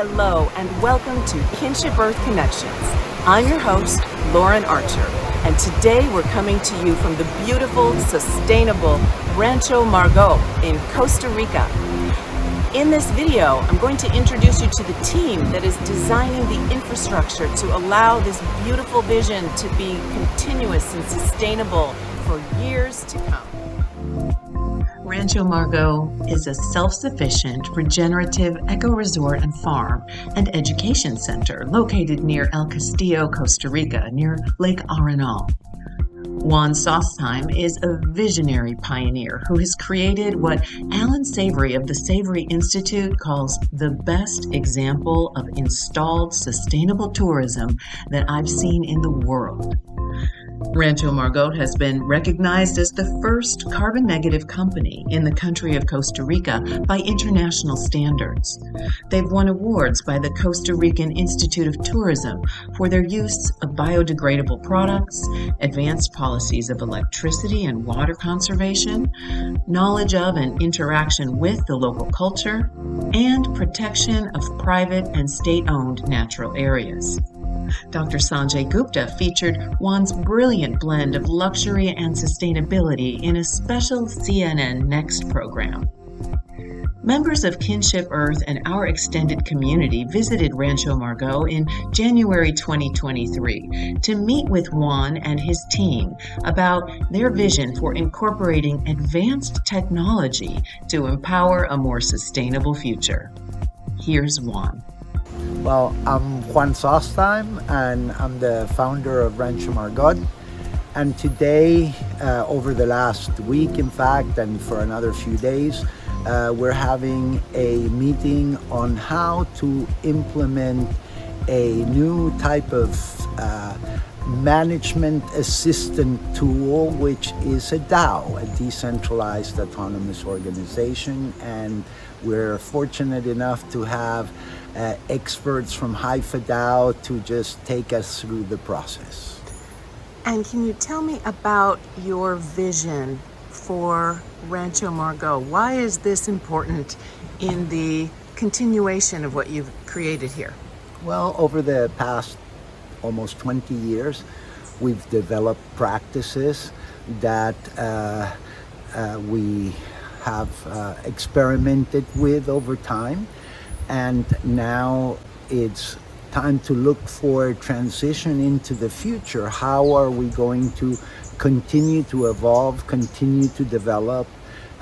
Hello and welcome to Kinship Earth Connections. I'm your host, Lauren Archer, and today we're coming to you from the beautiful, sustainable Rancho Margot in Costa Rica. In this video, I'm going to introduce you to the team that is designing the infrastructure to allow this beautiful vision to be continuous and sustainable for years to come. Rancho Margot is a self-sufficient, regenerative eco-resort and farm and education center located near El Castillo, Costa Rica, near Lake Arenal. Juan Sostheim is a visionary pioneer who has created what Alan Savory of the Savory Institute calls the best example of installed sustainable tourism that I've seen in the world. Rancho Margot has been recognized as the first carbon-negative company in the country of Costa Rica by international standards. They've won awards by the Costa Rican Institute of Tourism for their use of biodegradable products, advanced policies of electricity and water conservation, knowledge of and interaction with the local culture, and protection of private and state-owned natural areas. Dr. Sanjay Gupta featured Juan's brilliant blend of luxury and sustainability in a special CNN Next program. Members of Kinship Earth and our extended community visited Rancho Margot in January 2023 to meet with Juan and his team about their vision for incorporating advanced technology to empower a more sustainable future. Here's Juan. Well, I'm Juan Sostheim, and I'm the founder of Rancho Margot. And today, over the last week, in fact, and for another few days, we're having a meeting on how to implement a new type of management assistant tool, which is a DAO, a Decentralized Autonomous Organization. And we're fortunate enough to have experts from Hypha DAO to just take us through the process. And can you tell me about your vision for Rancho Margot? Why is this important in the continuation of what you've created here? Well, over the past almost 20 years, we've developed practices that we have experimented with over time. And now it's time to look for a transition into the future. How are we going to continue to evolve, continue to develop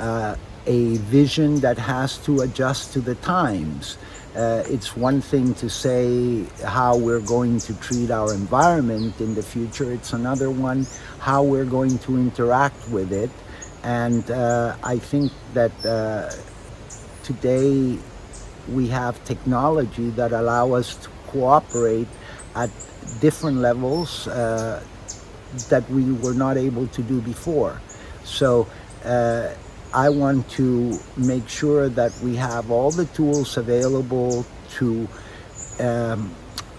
a vision that has to adjust to the times? It's one thing to say how we're going to treat our environment in the future. It's another one how we're going to interact with it. And I think that today we have technology that allow us to cooperate at different levels that we were not able to do before. So I want to make sure that we have all the tools available to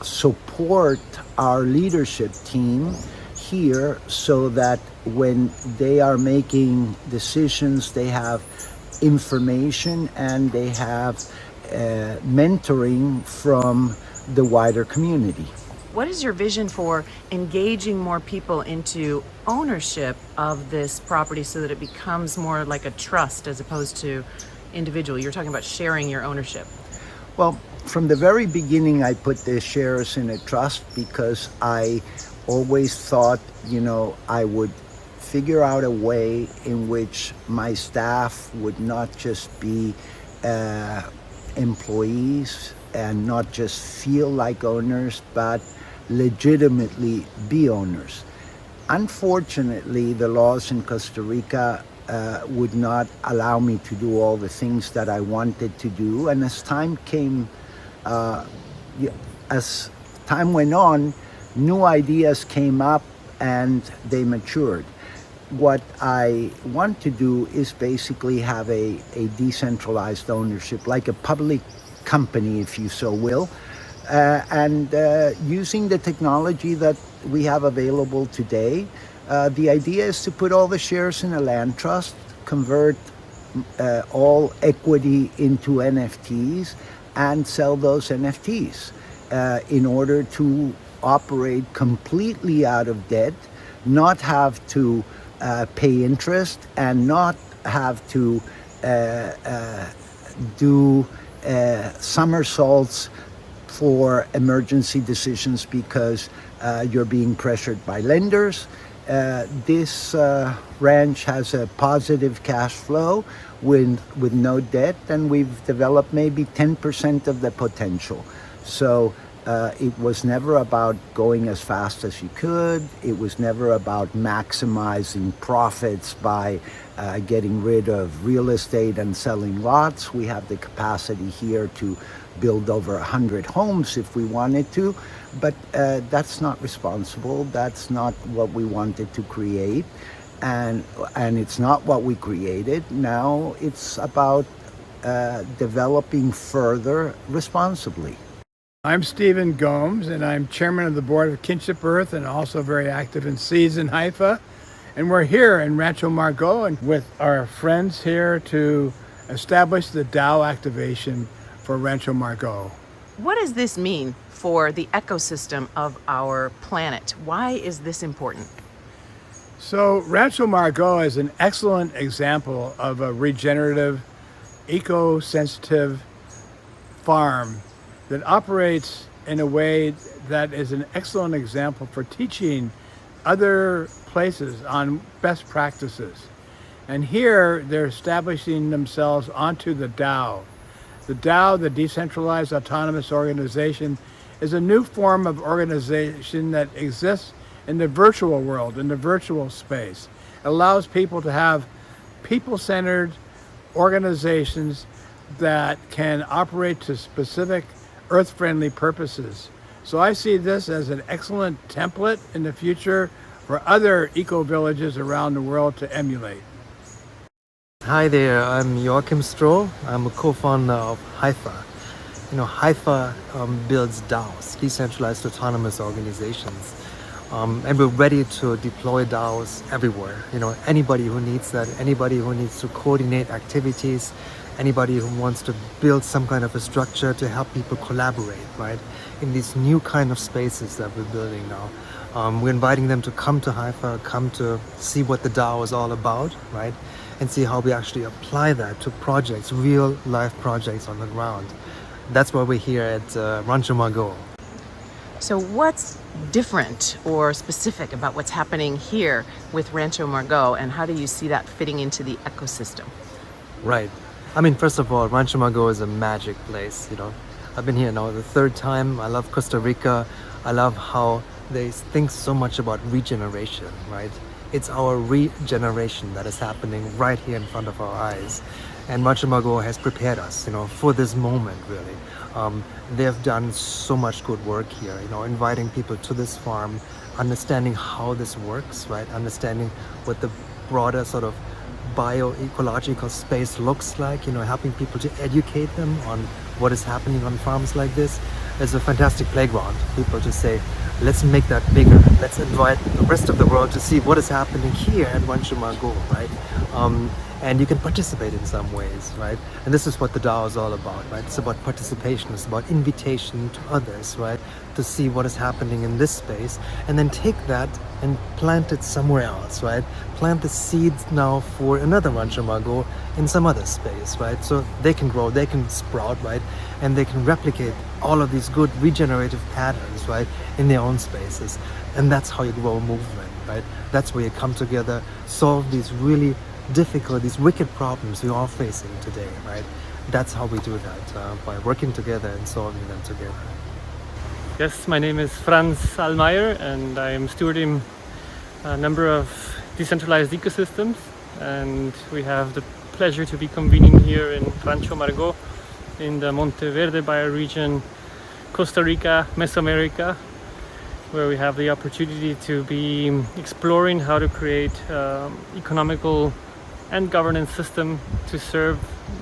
support our leadership team here, so that when they are making decisions, they have information and they have mentoring from the wider community. What is your vision for engaging more people into ownership of this property so that it becomes more like a trust as opposed to individual? You're talking about sharing your ownership. Well, from the very beginning, I put the shares in a trust because I always thought, I would figure out a way in which my staff would not just be employees and not just feel like owners, but legitimately be owners. Unfortunately, the laws in Costa Rica would not allow me to do all the things that I wanted to do. And as time went on, new ideas came up and they matured. What I want to do is basically have a decentralized ownership, like a public company, if you so will, and using the technology that we have available today. The idea is to put all the shares in a land trust, convert all equity into NFTs, and sell those NFTs in order to operate completely out of debt, not have to pay interest, and not have to do somersaults for emergency decisions because you're being pressured by lenders. This ranch has a positive cash flow with no debt, and we've developed maybe 10% of the potential. So it was never about going as fast as you could. It was never about maximizing profits by getting rid of real estate and selling lots. We have the capacity here to build over 100 homes if we wanted to, but that's not responsible. That's not what we wanted to create, and it's not what we created. Now it's about developing further responsibly. I'm Stephen Gomes, and I'm chairman of the board of Kinship Earth and also very active in Seeds in Hypha. And we're here in Rancho Margot and with our friends here to establish the DAO activation for Rancho Margot. What does this mean for the ecosystem of our planet? Why is this important? So Rancho Margot is an excellent example of a regenerative, eco-sensitive farm that operates in a way that is an excellent example for teaching other places on best practices. And here they're establishing themselves onto the DAO. The DAO, the Decentralized Autonomous Organization, is a new form of organization that exists in the virtual world, in the virtual space. It allows people to have people-centered organizations that can operate to specific earth-friendly purposes. So I see this as an excellent template in the future for other eco-villages around the world to emulate. Hi there, I'm Joachim Stroll. I'm a co-founder of Hypha. Hypha builds DAOs, Decentralized Autonomous Organizations. And we're ready to deploy DAOs everywhere. Anybody who needs that, anybody who needs to coordinate activities, anybody who wants to build some kind of a structure to help people collaborate, right? In these new kind of spaces that we're building now. We're inviting them to come to Hypha, come to see what the DAO is all about, right? And see how we actually apply that to projects, real life projects on the ground. That's why we're here at Rancho Margot. So what's different or specific about what's happening here with Rancho Margot, and how do you see that fitting into the ecosystem? Right. First of all, Rancho Margot is a magic place, I've been here now the third time. I love Costa Rica. I love how they think so much about regeneration, right? It's our regeneration that is happening right here in front of our eyes. And Rancho Margot has prepared us, for this moment, really. They've done so much good work here, inviting people to this farm, understanding how this works, right? Understanding what the broader sort of bioecological space looks like, helping people to educate them on what is happening on farms like this. There's a fantastic playground, people to say, let's make that bigger. Let's invite the rest of the world to see what is happening here at Rancho Margot, right? And you can participate in some ways, right? And this is what the DAO is all about, right? It's about participation, it's about invitation to others, right? To see what is happening in this space, and then take that and plant it somewhere else, right? Plant the seeds now for another Rancho Margot in some other space, right? So they can grow, they can sprout, right? And they can replicate all of these good regenerative patterns, right? In their own spaces. And that's how you grow a movement, right? That's where you come together, solve these really difficult, these wicked problems we're all facing today, right? That's how we do that, by working together and solving them together. Yes, my name is Franz Salmeyer, and I am stewarding a number of decentralized ecosystems, and we have the pleasure to be convening here in Rancho Margot in the Monteverde bioregion, Costa Rica, Mesoamerica, where we have the opportunity to be exploring how to create economical and governance system to serve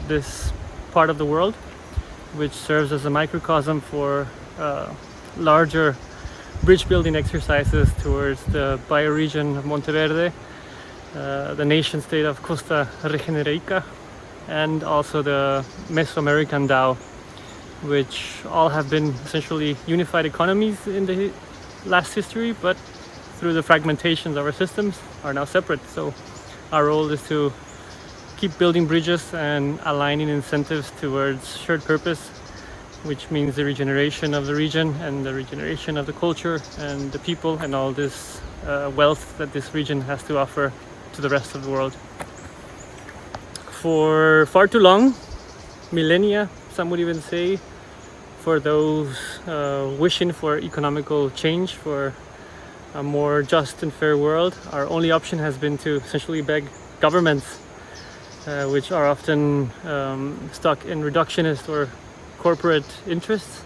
this part of the world, which serves as a microcosm for larger bridge building exercises towards the bioregion of Monteverde, the nation state of Costa Rica Regenerativa, and also the Mesoamerican DAO which all have been essentially unified economies in the last history, but through the fragmentations of our systems are now separate. So our role is to keep building bridges and aligning incentives towards shared purpose, which means the regeneration of the region and the regeneration of the culture and the people and all this wealth that this region has to offer to the rest of the world. For far too long, millennia, some would even say, for those wishing for economical change, for a more just and fair world, our only option has been to essentially beg governments, which are often stuck in reductionist or corporate interests.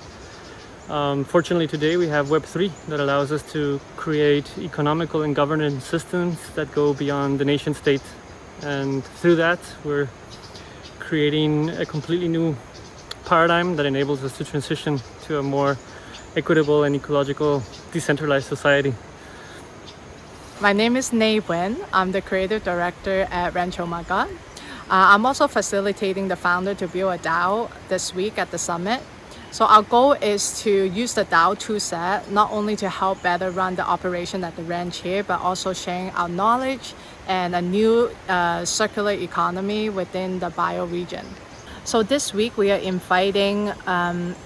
Fortunately today we have Web3 that allows us to create economical and governance systems that go beyond the nation state, and through that we're creating a completely new paradigm that enables us to transition to a more equitable and ecological decentralized society. My name is Ney Buen. I'm the creative director at Rancho Margot. I'm also facilitating the founder to build a DAO this week at the summit. So our goal is to use the DAO toolset not only to help better run the operation at the ranch here, but also sharing our knowledge and a new circular economy within the bioregion. So this week we are inviting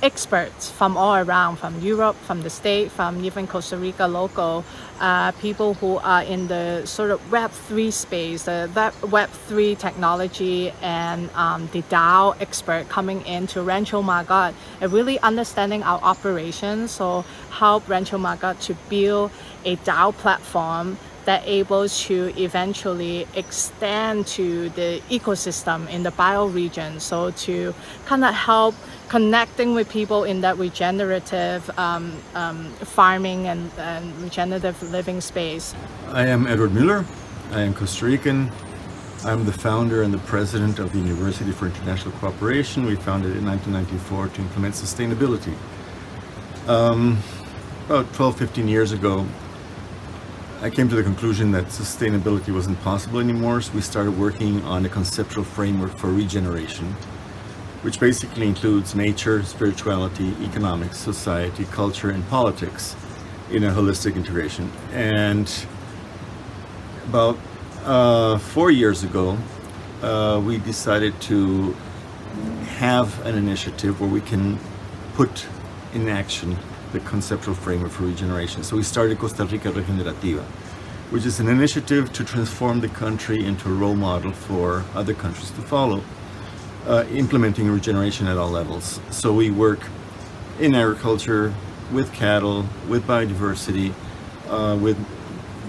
experts from all around, from Europe, from the States, from even Costa Rica local, people who are in the sort of Web3 space, the Web3 technology, and the DAO expert coming into Rancho Margot and really understanding our operations. So help Rancho Margot to build a DAO platform that able to eventually extend to the ecosystem in the bioregion. So to kind of help connecting with people in that regenerative farming and regenerative living space. I am Edward Miller. I am Costa Rican. I'm the founder and the president of the University for International Cooperation. We founded in 1994 to implement sustainability. About 12, 15 years ago, I came to the conclusion that sustainability wasn't possible anymore, so we started working on a conceptual framework for regeneration, which basically includes nature, spirituality, economics, society, culture, and politics in a holistic integration. And about 4 years ago, we decided to have an initiative where we can put in action the conceptual framework for regeneration. So we started Costa Rica Regenerativa, which is an initiative to transform the country into a role model for other countries to follow, implementing regeneration at all levels. So we work in agriculture, with cattle, with biodiversity, with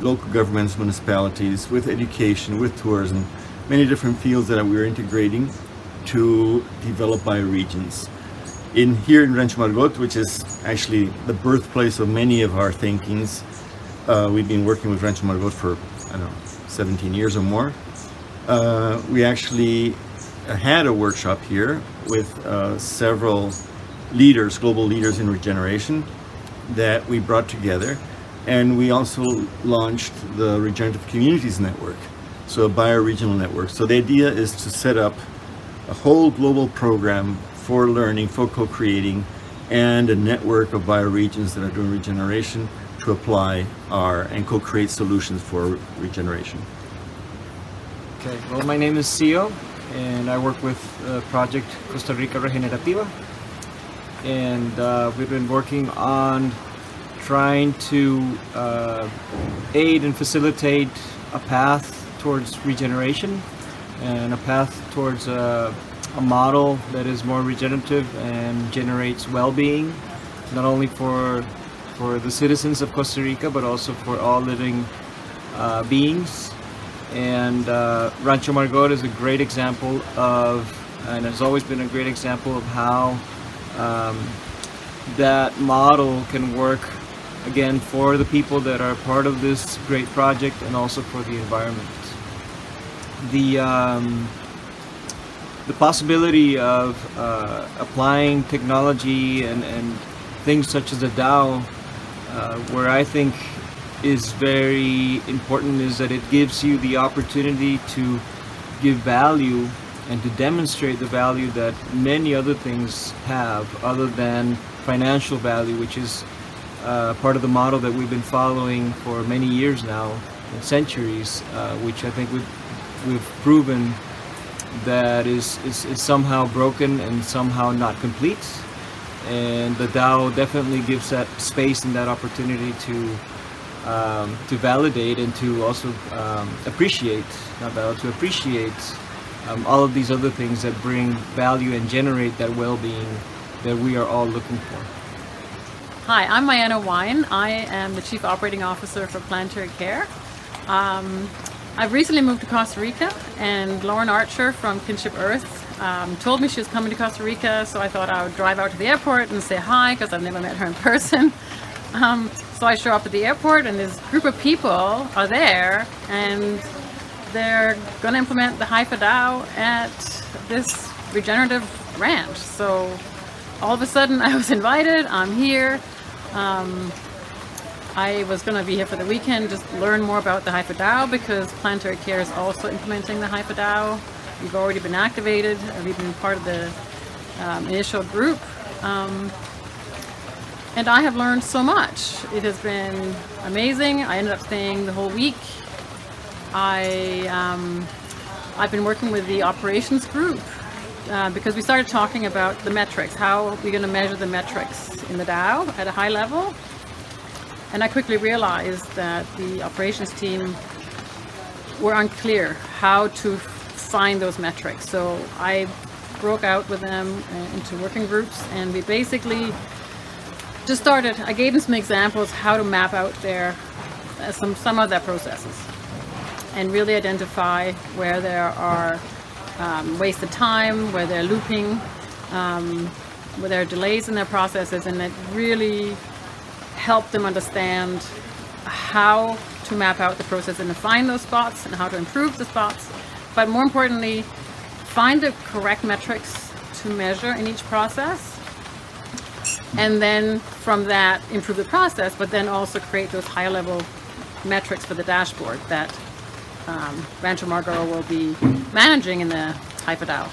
local governments, municipalities, with education, with tourism, many different fields that we're integrating to develop bioregions. Here in Rancho Margot, which is actually the birthplace of many of our thinkings, we've been working with Rancho Margot for, 17 years or more. We actually had a workshop here with several leaders, global leaders in regeneration, that we brought together. And we also launched the Regenerative Communities Network, so a bioregional network. So the idea is to set up a whole global program for learning, for co-creating, and a network of bioregions that are doing regeneration to apply and co-create solutions for regeneration. Okay, well, my name is Seul, and I work with project Costa Rica Regenerativa, and we've been working on trying to aid and facilitate a path towards regeneration and a path towards a model that is more regenerative and generates well-being, not only for the citizens of Costa Rica, but also for all living beings. And Rancho Margot is a great example of, and has always been a great example of how that model can work, again, for the people that are part of this great project and also for the environment. The possibility of applying technology and things such as a DAO, where I think is very important, is that it gives you the opportunity to give value and to demonstrate the value that many other things have other than financial value, which is part of the model that we've been following for many years now, centuries, which I think we've proven that is somehow broken and somehow not complete. And the DAO definitely gives that space and that opportunity to validate and to also appreciate, to appreciate all of these other things that bring value and generate that well-being that we are all looking for. Hi, I'm Ivana. I am the Chief Operating Officer for Planetary Care. I've recently moved to Costa Rica, and Lauren Archer from Kinship Earth told me she was coming to Costa Rica, so I thought I would drive out to the airport and say hi, because I've never met her in person. So I show up at the airport, and this group of people are there, and they're going to implement the Hypha DAO at this regenerative ranch. So all of a sudden I was invited, I'm here. I was going to be here for the weekend, just learn more about the Hypha DAO, because Planetary Care is also implementing the Hypha DAO. We've already been activated, we've been part of the initial group. And I have learned so much. It has been amazing. I ended up staying the whole week. I've been working with the operations group because we started talking about the metrics. How are we going to measure the metrics in the DAO at a high level? And I quickly realized that the operations team were unclear how to find those metrics. So I broke out with them into working groups, and we basically just started. I gave them some examples how to map out their some of their processes and really identify where there are wasted time, where they're looping, where there are delays in their processes, and it really helped them understand how to map out the process and to find those spots and how to improve the spots. But more importantly, find the correct metrics to measure in each process, and then from that improve the process, but then also create those higher level metrics for the dashboard that Rancho Margot will be managing in the Hypha DAO.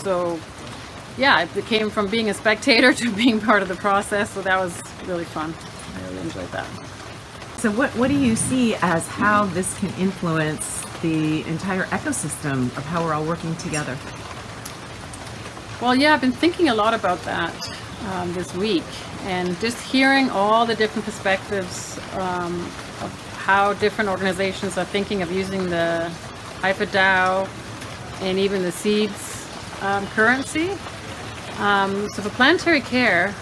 So yeah, it became from being a spectator to being part of the process, so that was really fun. I really enjoyed that. So what do you see as how this can influence the entire ecosystem of how we're all working together? Well, yeah, I've been thinking a lot about that this week, and just hearing all the different perspectives of how different organizations are thinking of using the Hypha DAO and even the seeds currency. So for Planetary Care,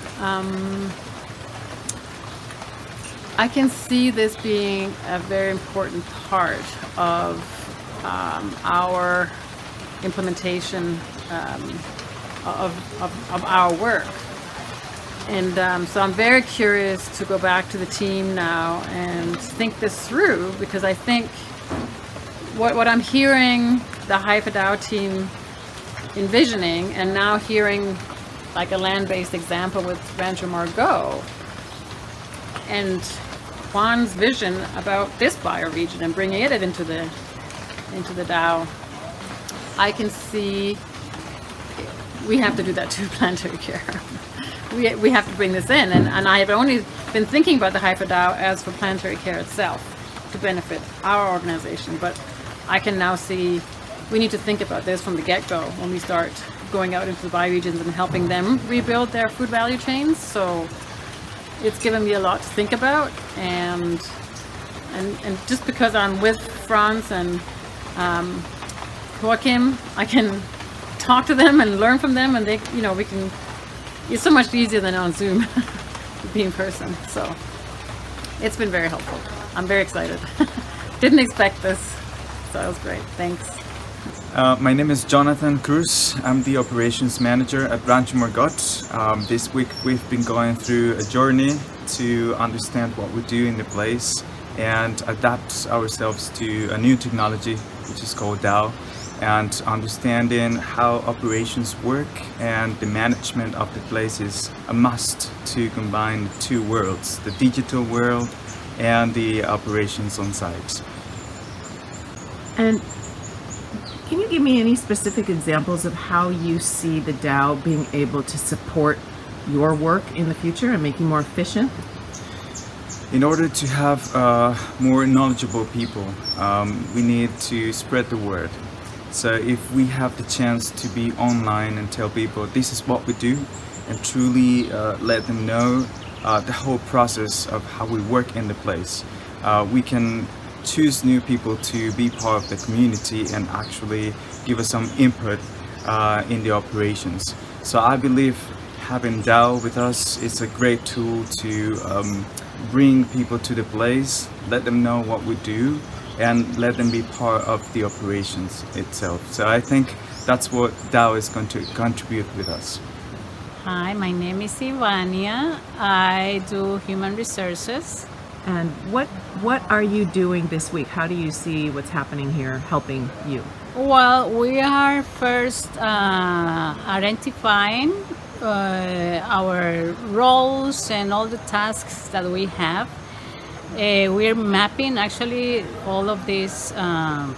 I can see this being a very important part of our implementation of our work. And so I'm very curious to go back to the team now and think this through, because I think what I'm hearing the Hypha DAO team envisioning, and now hearing like a land-based example with Rancho Margot, and Juan's vision about this bioregion and bringing it into the DAO, I can see we have to do that to Planetary Care. We have to bring this in, and I have only been thinking about the Hypha DAO as for Planetary Care itself to benefit our organization, but I can now see we need to think about this from the get-go when we start going out into the bioregions and helping them rebuild their food value chains. So it's given me a lot to think about, and just because I'm with Franz and Joachim, I can talk to them and learn from them, and they, we can. It's so much easier than on Zoom to be in person. So it's been very helpful. I'm very excited. Didn't expect this, so it was great. Thanks. My name is Jonathan Cruz. I'm the operations manager at Rancho Margot. This week we've been going through a journey to understand what we do in the place and adapt ourselves to a new technology, which is called DAO, and understanding how operations work and the management of the place is a must to combine two worlds, the digital world and the operations on site. And Can you give me any specific examples of how you see the DAO being able to support your work in the future and make you more efficient? In order to have more knowledgeable people, we need to spread the word. So if we have the chance to be online and tell people this is what we do, and truly let them know the whole process of how we work in the place, we can choose new people to be part of the community and actually give us some input in the operations. So I believe having DAO with us is a great tool to bring people to the place, let them know what we do, and let them be part of the operations itself. So I think that's what DAO is going to contribute with us. Hi, my name is Ivana. I do human resources. And what are you doing this week? How do you see what's happening here helping you? Well, we are first identifying our roles and all the tasks that we have. We're mapping actually all of these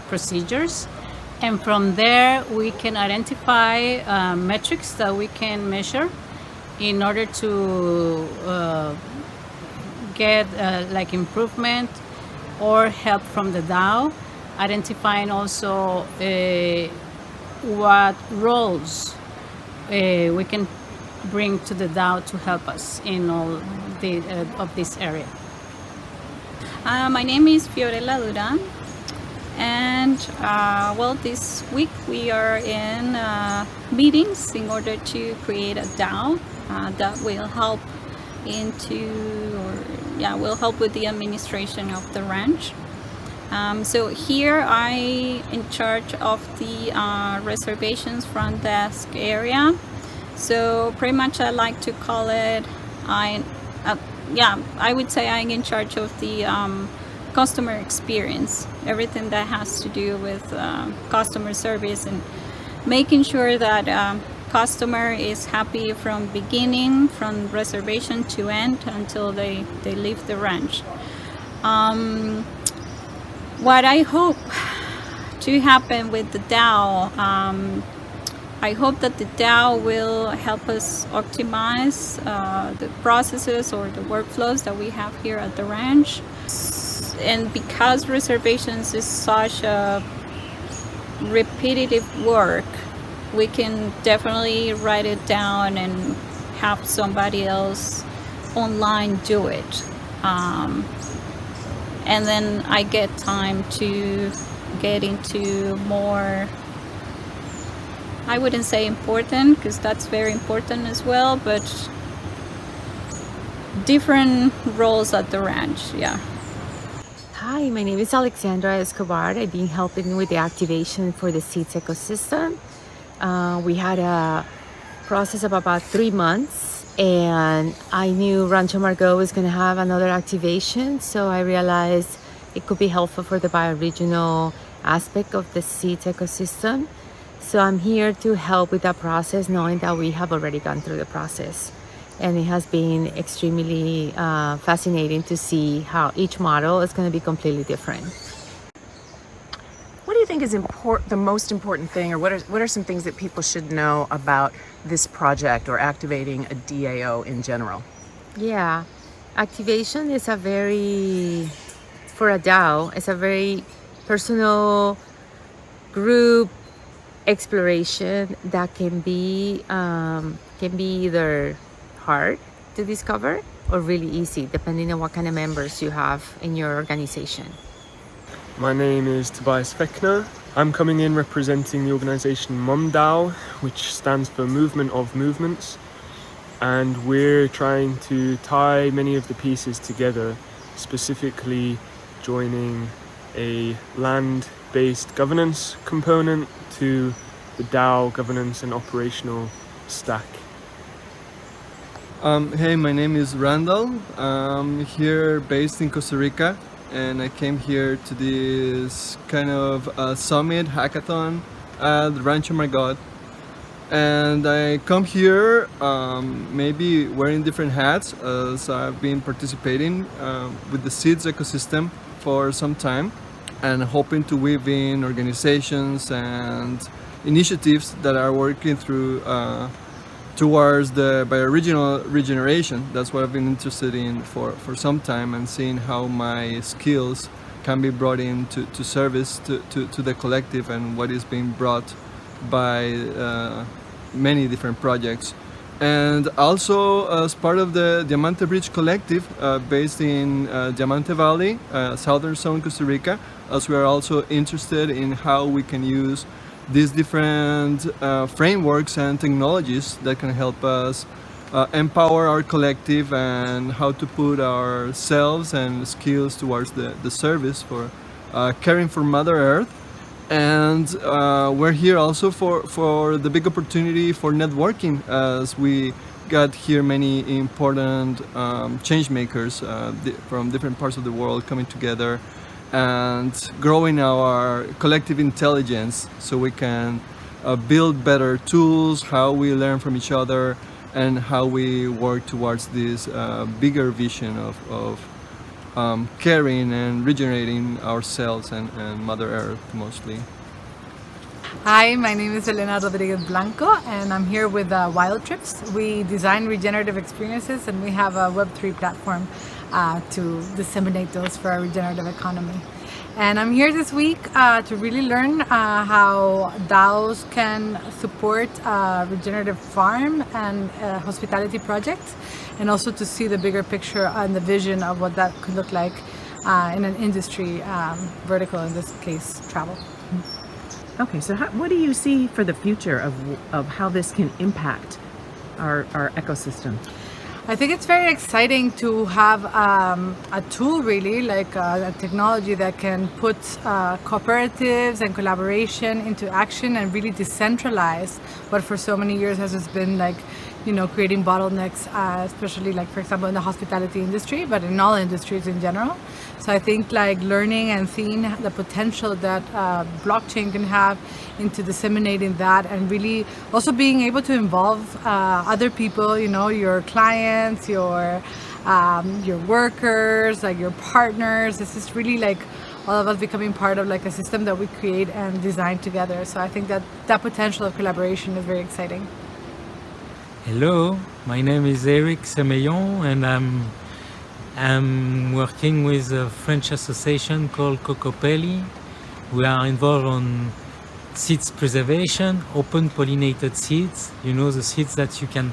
procedures, and from there we can identify metrics that we can measure in order to get like improvement or help from the DAO, identifying also what roles we can bring to the DAO to help us in all of this area. My name is Fiorella Duran, and well, this week we are in meetings in order to create a DAO that will help will help with the administration of the ranch. So here I in charge of the reservations front desk area. So pretty much I like to call it, I would say I'm in charge of the customer experience, everything that has to do with customer service and making sure that customer is happy from beginning, from reservation to end until they leave the ranch. What I hope to happen with the DAO, I hope that the DAO will help us optimize the processes or the workflows that we have here at the ranch. And because reservations is such a repetitive work, we can definitely write it down and have somebody else online do it. And then I get time to get into more, I wouldn't say important, because that's very important as well, but different roles at the ranch, yeah. Hi, my name is Alexandra Escobar. I've been helping with the activation for the seeds ecosystem. We had a process of about 3 months, and I knew Rancho Margot was going to have another activation, so I realized it could be helpful for the bioregional aspect of the seeds ecosystem. So I'm here to help with that process, knowing that we have already gone through the process. And it has been extremely fascinating to see how each model is going to be completely different. What do you think is the most important thing, or what are some things that people should know about this project or activating a DAO in general? Yeah, activation is for a DAO, it's a very personal group exploration that can be either hard to discover or really easy, depending on what kind of members you have in your organization. My name is Tobias. I'm coming in representing the organization MOMDAO, which stands for Movement of Movements, and we're trying to tie many of the pieces together, specifically joining a land-based governance component to the DAO governance and operational stack. Hey, my name is Randall. I'm here based in Costa Rica, and I came here to this kind of summit hackathon at Rancho Margot. And I come here maybe wearing different hats, as I've been participating with the seeds ecosystem for some time. and hoping to weave in organizations and initiatives that are working through towards the bioregional regeneration. That's what I've been interested in for some time, and seeing how my skills can be brought into service to the collective and what is being brought by many different projects. And also as part of the Diamante Bridge Collective based in Diamante Valley, southern zone Costa Rica, as we are also interested in how we can use these different frameworks and technologies that can help us empower our collective and how to put ourselves and skills towards the service for caring for Mother Earth. And we're here also for the big opportunity for networking, as we got here many important change makers from different parts of the world coming together and growing our collective intelligence so we can build better tools, how we learn from each other, and how we work towards this bigger vision of caring and regenerating ourselves and Mother Earth mostly. Hi, my name is Elena Rodriguez Blanco, and I'm here with Wild Trips. We design regenerative experiences, and we have a Web3 platform to disseminate those for our regenerative economy. And I'm here this week to really learn how DAOs can support regenerative farm and hospitality projects, and also to see the bigger picture and the vision of what that could look like in an industry vertical, in this case, travel. Okay, so what do you see for the future of how this can impact our ecosystem? I think it's very exciting to have a tool, really, like a technology that can put cooperatives and collaboration into action and really decentralize what for so many years has just been like, you know, creating bottlenecks, especially like, for example, in the hospitality industry, but in all industries in general. So I think like learning and seeing the potential that blockchain can have into disseminating that, and really also being able to involve other people, you know, your clients, your workers, like your partners. This is really like all of us becoming part of like a system that we create and design together. So I think that that potential of collaboration is very exciting. Hello, my name is Eric Semeillon, and I'm working with a French association called Cocopelli. We are involved on seeds preservation, open pollinated seeds, you know, the seeds that you can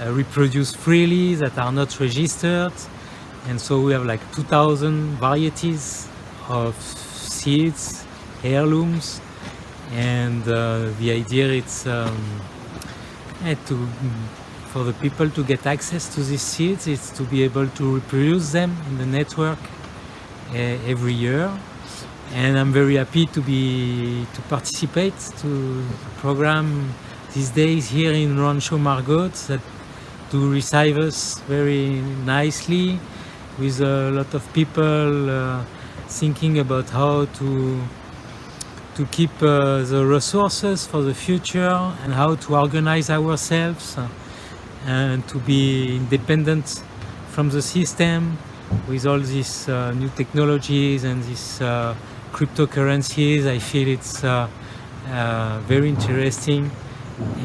reproduce freely, that are not registered. And so we have like 2,000 varieties of seeds, heirlooms, and the idea is for the people to get access to these seeds, is to be able to reproduce them in the network every year. And I'm very happy to participate to the program these days here in Rancho Margot, that do receive us very nicely, with a lot of people thinking about how to keep the resources for the future and how to organize ourselves and to be independent from the system with all these new technologies and these cryptocurrencies. I feel it's very interesting,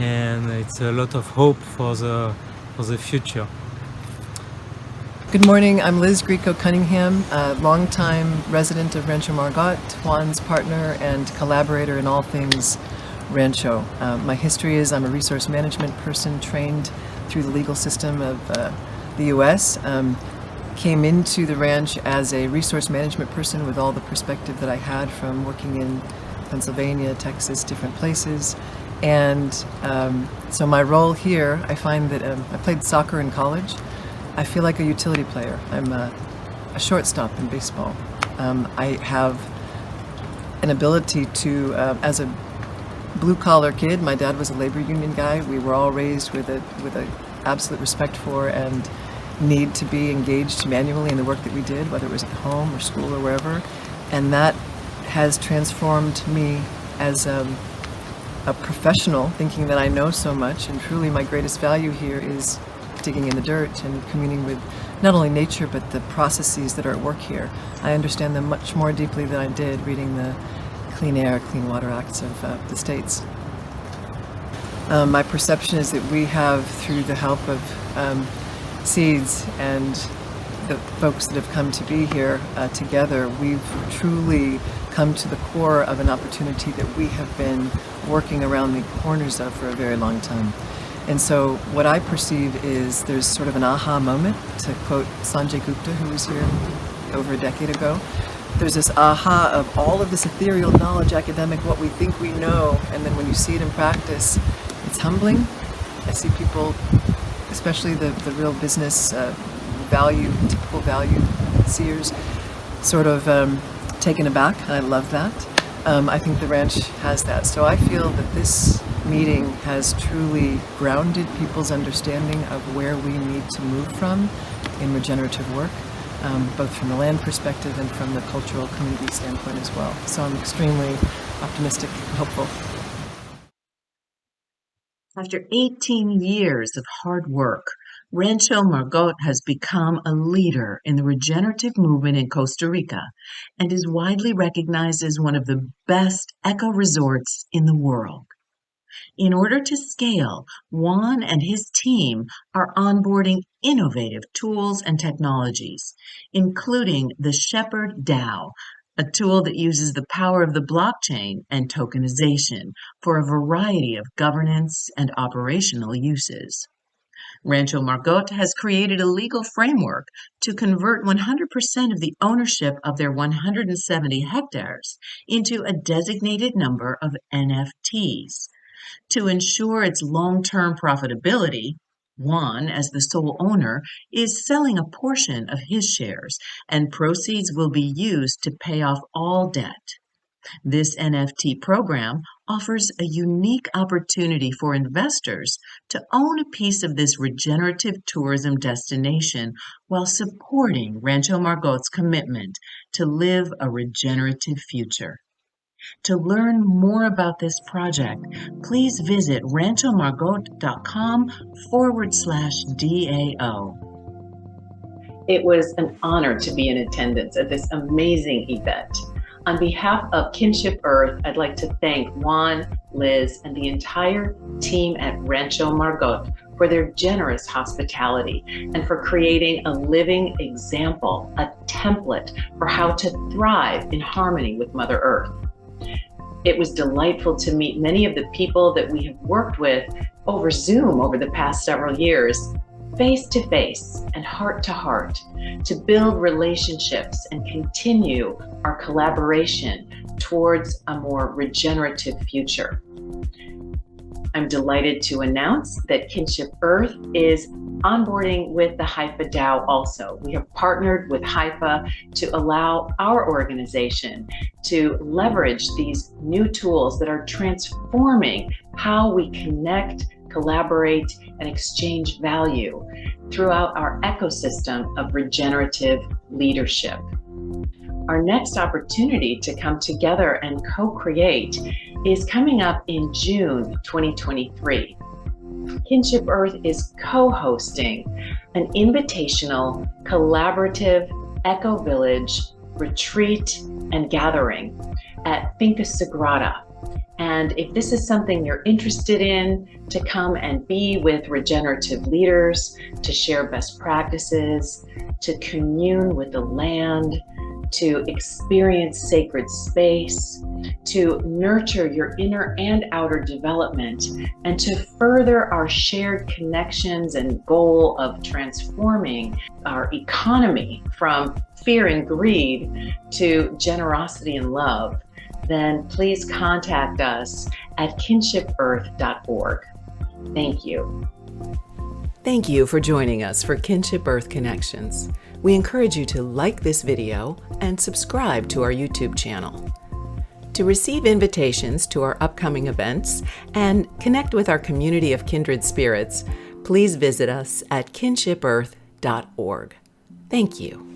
and it's a lot of hope for the future. Good morning, I'm Liz Greco-Cunningham, a longtime resident of Rancho Margot, Juan's partner and collaborator in all things Rancho. My history is I'm a resource management person trained through the legal system of the US. Came into the ranch as a resource management person with all the perspective that I had from working in Pennsylvania, Texas, different places. And so my role here, I find that I played soccer in college. I feel like a utility player. I'm a shortstop in baseball. I have an ability to, as a blue-collar kid, my dad was a labor union guy. We were all raised with a absolute respect for and need to be engaged manually in the work that we did, whether it was at home or school or wherever. And that has transformed me as a professional, thinking that I know so much. And truly my greatest value here is digging in the dirt and communing with not only nature, but the processes that are at work here. I understand them much more deeply than I did reading the Clean Air, Clean Water Acts of the states. My perception is that we have, through the help of seeds and the folks that have come to be here together, we've truly come to the core of an opportunity that we have been working around the corners of for a very long time. And so what I perceive is there's sort of an aha moment, to quote Sanjay Gupta, who was here over a decade ago. There's this aha of all of this ethereal knowledge, academic, what we think we know, and then when you see it in practice, it's humbling. I see people, especially the real business typical value seers, sort of taken aback, and I love that. I think the ranch has that. So I feel that this meeting has truly grounded people's understanding of where we need to move from in regenerative work, both from the land perspective and from the cultural community standpoint as well. So I'm extremely optimistic and hopeful. After 18 years of hard work, Rancho Margot has become a leader in the regenerative movement in Costa Rica and is widely recognized as one of the best eco-resorts in the world. In order to scale, Juan and his team are onboarding innovative tools and technologies, including the Hypha DAO, a tool that uses the power of the blockchain and tokenization for a variety of governance and operational uses. Rancho Margot has created a legal framework to convert 100% of the ownership of their 170 hectares into a designated number of NFTs. To ensure its long-term profitability, Juan, as the sole owner, is selling a portion of his shares, and proceeds will be used to pay off all debt. This NFT program offers a unique opportunity for investors to own a piece of this regenerative tourism destination while supporting Rancho Margot's commitment to live a regenerative future. To learn more about this project, please visit ranchomargot.com/DAO. It was an honor to be in attendance at this amazing event. On behalf of Kinship Earth, I'd like to thank Juan, Liz, and the entire team at Rancho Margot for their generous hospitality and for creating a living example, a template for how to thrive in harmony with Mother Earth. It was delightful to meet many of the people that we have worked with over Zoom over the past several years, face to face and heart to heart, to build relationships and continue our collaboration towards a more regenerative future. I'm delighted to announce that Kinship Earth is onboarding with the Hypha DAO also. We have partnered with Hypha to allow our organization to leverage these new tools that are transforming how we connect, collaborate, and exchange value throughout our ecosystem of regenerative leadership. Our next opportunity to come together and co-create is coming up in June 2023. Kinship Earth is co-hosting an invitational, collaborative eco-village retreat and gathering at Finca Sagrada. And if this is something you're interested in, to come and be with regenerative leaders, to share best practices, to commune with the land, to experience sacred space, to nurture your inner and outer development, and to further our shared connections and goal of transforming our economy from fear and greed to generosity and love, then please contact us at kinshipearth.org. Thank you. Thank you for joining us for Kinship Earth Connections. We encourage you to like this video and subscribe to our YouTube channel. To receive invitations to our upcoming events and connect with our community of kindred spirits, please visit us at kinshipearth.org. Thank you.